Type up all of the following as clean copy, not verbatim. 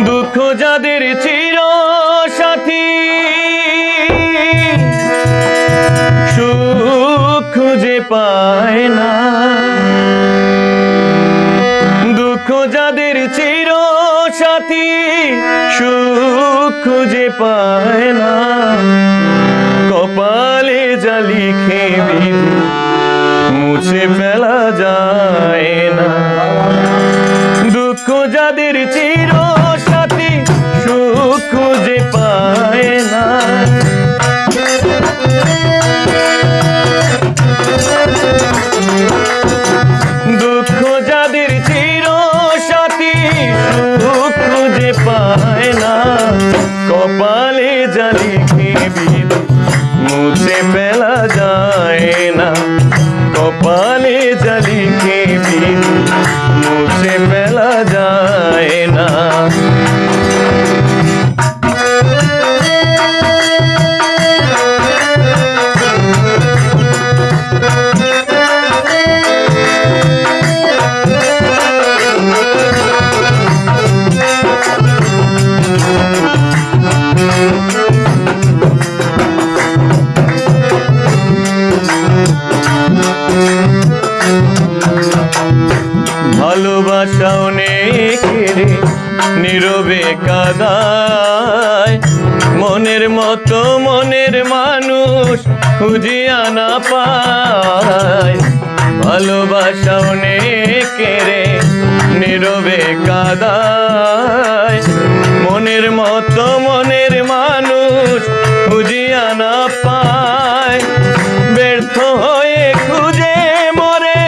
দুঃখ যাদের চির সাথী, সুখ খুঁজে পায় না। দুঃখ যাদের চির সাথী, সুখ খুঁজে পায় না। কপালে যা লিখে বিধি মুছে ফেলা যায় না। দুঃখ যাদের চির সাথী, সুখ খুঁজে পায় না। দুঃখ যাদের চির সাথী, সুখ খুঁজে পায় না। কপালে যা লিখে বিধি মুছে ফেলা যায় না। কপালে যা লিখে বিধি মুছে ফেলা যায় না। ভালোবাসা অনেকের নীরবে কাঁদায়, মনের মতো মনের মানুষ খুঁজিয়া না পায়। ভালোবাসা অনেকের নীরবে কাঁদায়, মনের মতো মনের মানুষ খুঁজিয়া না পায়। ব্যর্থ হয়ে খুঁজে মরে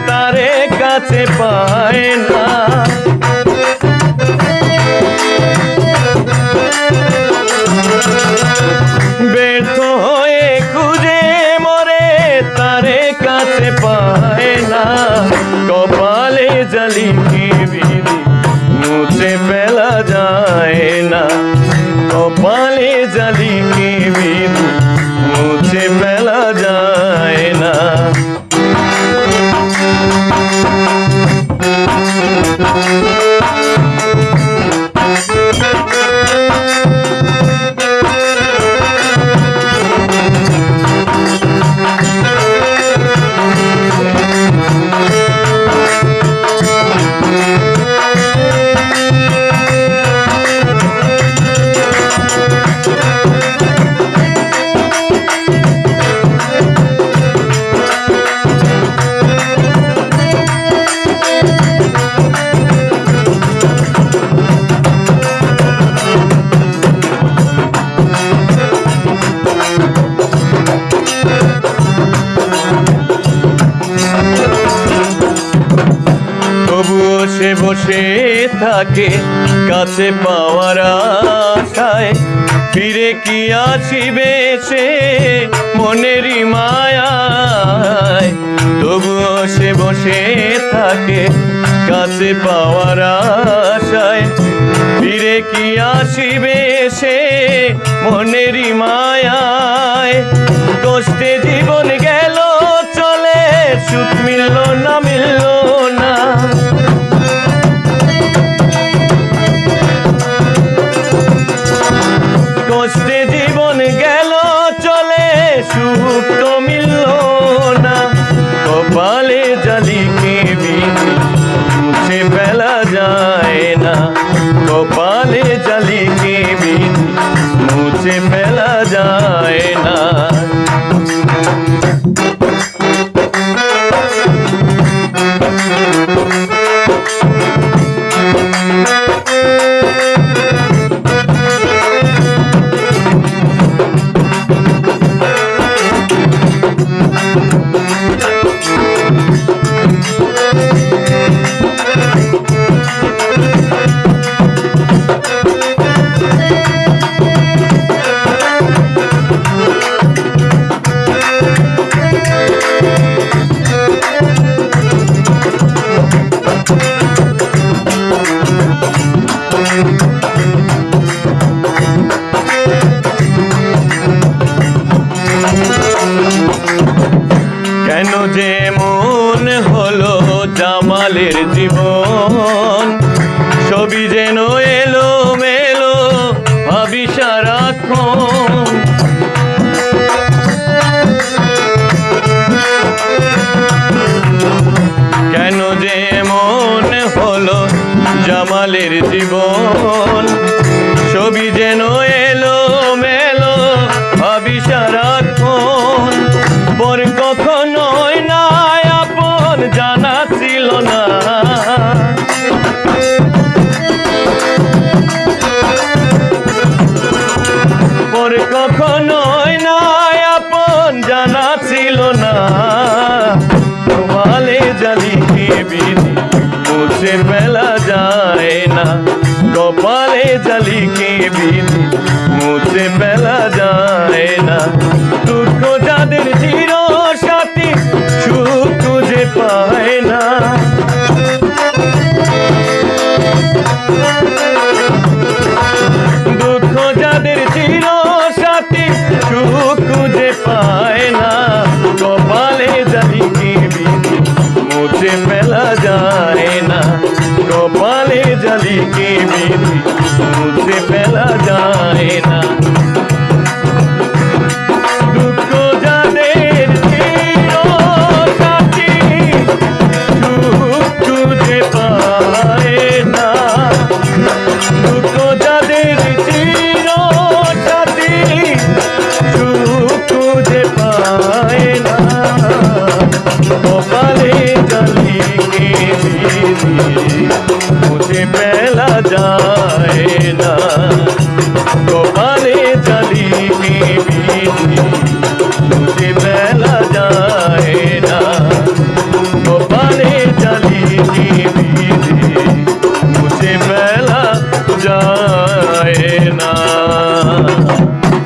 তারে কাছে পায় না। ব্যর্থ হয়ে খুঁজে মরে তারে কাছে পায় না। কপালে যা লিখে বিধি মুছে ফেলা যায় না। কপালে যা লিখে বিধি মুছে ফেলা যায় না। তবুও সে বসে থাকে কাছে পাওয়ার আশায়। ফিরে কি আসিবে সে মনেরই মায়ায়। তবুও সে বসে থাকে কাছে পাওয়ার আশায়। ফিরে কি আসিবে সে মনেরই মায়ায়। কষ্টে জীবন গেল চলে, সুখ মিলল না মিলল না। কষ্টে জীবন গেল চলে, সুখ তো মিলল না। কপালে যা লিখে বিধি মুছে ফেলা যায় না। কপালে যা লিখে বিধি মুছে ফেলা যায় না। কেন যে মন হলো জামালের জীবন, জীবন ছবি যেন এলো মেলো ভাবি সারাক্ষণ কেন যে এমন হলো জামালের জীবন ছবি যেন এলো মেলো ভাবি সারাক্ষণ পর কখনোই না আপন জানা ছিল না পর কখনোই না আপন জানা ছিল না কপালে জালিকে বিধি মুছে ফেলা যায় না কপালে জালিকে বিধি মুছে ফেলা যায় না দুঃখ যাদের চির সাথী সুখ খুঁজে পায় না দুঃখ যাদের চির সাথী সুখ খুঁজে পায় না কপালে জালিকে বিধি মুছে ফেলা যায় না কপালে জালিকে বিধি মুছে ফেলা যায় না দুঃখ যাদের চির সাথী সুখ খুঁজে পায় না দুঃখ যাদের চির সাথী সুখ খুঁজে পায় না কপালে জালিকে বিধি মুছে ফেলা যায় না কপালে জালিকে বিধি মুছে ফেলা যায় না কপালে জালিকে বিধি মুছে ফেলা যায়